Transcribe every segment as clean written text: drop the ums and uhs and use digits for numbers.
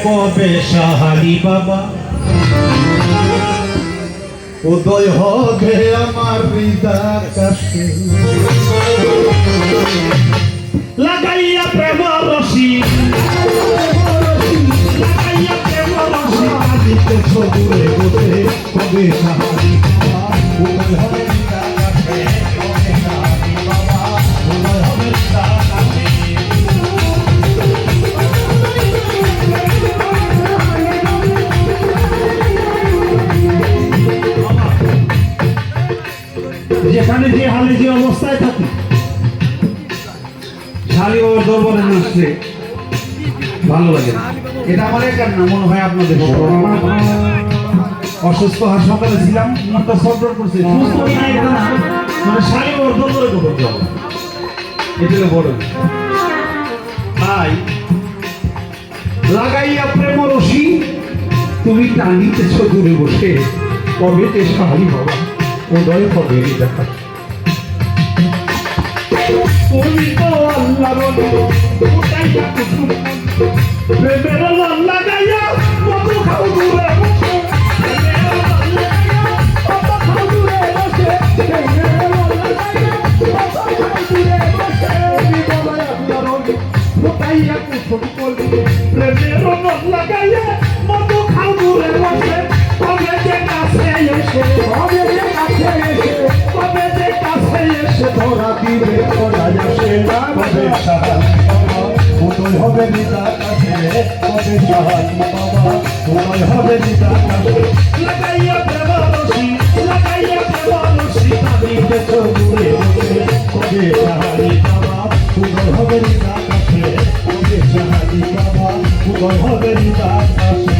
কবে সাহারি বাবা উদয় হবে আমার হৃদয় কাছে লাগাইয়া প্রেম রশি লাগাইয়া প্রেম রশি আদিতে সবুরে বসে কবে সাহারি বাবা উদয় হবে হৃদয় কাছে কবে সাহারি বাবা উদয় হবে হৃদয় কাছে যেখানে যে হালে যে অবস্থায় থাকি শালি ও দরবারে নাচতে ভালো লাগে না। এটা আমার একার না, মনে হয় আপনাদের অসুস্থ হাসপাতালে ছিলাম, মনটা সরদর করছে, সুস্থ না এটা না, মানে শালি ওর দরবারে করতে হবে, এটা বড়। তাই লাগাইয়া প্রেম রশি তুমি টানিতেছ দূরে বসে কবে যে শালি বাবা উদয় হবে দেখা তুমি তো আল্লাহ বলো উঠাইয়া কুসুম প্রেমের লাগাইয়া কত খাও দূরে বসে কত খাও দূরে বসে প্রেমের লাগাইয়া কত খাও দূরে বসে বিদয় আল্লাহ বলো উঠাইয়া কুসুম প্রেমের লাগাইয়া কত খাও দূরে বসে কবে যে কাছে এসে কবে যে কাছে এসে কবে যে কাছে এসে ধরা দিবে ধরা যাচ্ছে না কবে সাহায্য বাবা উদয় হবে হৃদয় কাছে কবে সাহায্য বাবা উদয় হবে হৃদয় কাছে লাগাইয়া প্রেম রশি লাগাইয়া প্রেম রশি তাদিতে চুরে বসে কবে সাহায্য বাবা উদয় হবে হৃদয় কাছে কবে সাহায্য বাবা উদয় হবে হৃদয় কাছে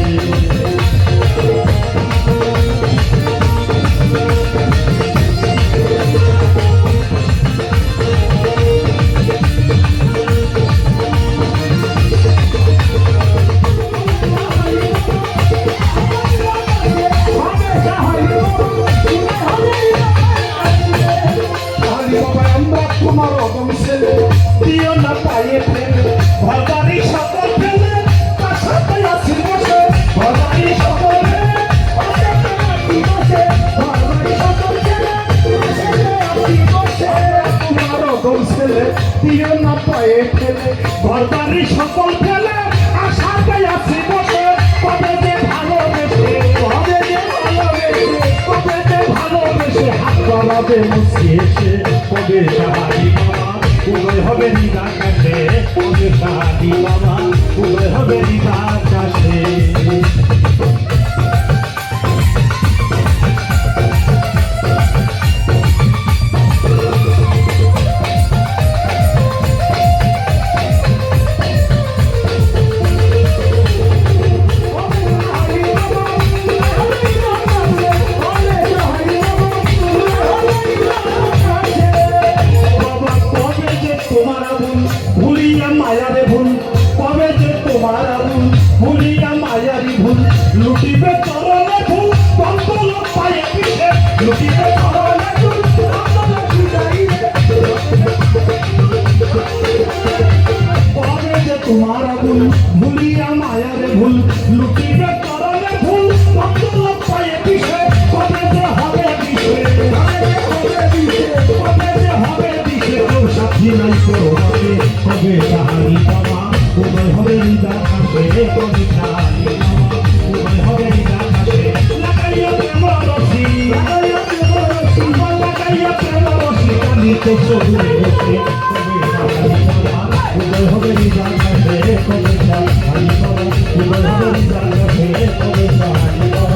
দিও না পায়ে ফেলে ভরবারি সকল ফেলে তার সাথে আসি বসে ভরবারি সকল ফেলে বসে ভরবারি সকল ফেলে আসি বসে তোমার গম ছেলে দিও না পায়ে ফেলে ভরবারি সকল ফেলে আর সাথে আসি বসে কবে যে ভালোবেসে কবে যে ভালোবেসে কবে যে ভালোবেসে হাত করাবে মুছিয়ে এসে কবে সাহারি বাবা উদয় হবে হৃদয় কাছে কবে সাহারি বাবা উদয় হবে হৃদয় কাছে মায়ারে ভুল কবে যে তোমার আগুন ভুলিয়া মায়ারি ভুল লুটিবে চরণে ভুল কন্তল পায়ে পিঠে লুটিবে চরণে ভুল কন্তল পিঠাইবে কবে যে তোমার আগুন ভুলিয়া মায়ারে ভুল লুটিবে চরণে ভুল কন্তল পায়ে পিঠে কবে যে হবে পিঠে কবে যে হবে পিঠে কেউ সাথী নাই করো কবে সাহারি বাবা উদয় হবে হৃদয় কাছে কবে সাহারি বাবা উদয় হবে হৃদয় কাছে লাগাইয়া প্রেম রশি লাগাইয়া প্রেম রশি লাগাইয়া প্রেম রশি টানিতে সবুরে বসে কবে সাহারি বাবা উদয় হবে হৃদয় কাছে কবে সাহারি বাবা উদয় হবে হৃদয় কাছে কবে সাহারি বাবা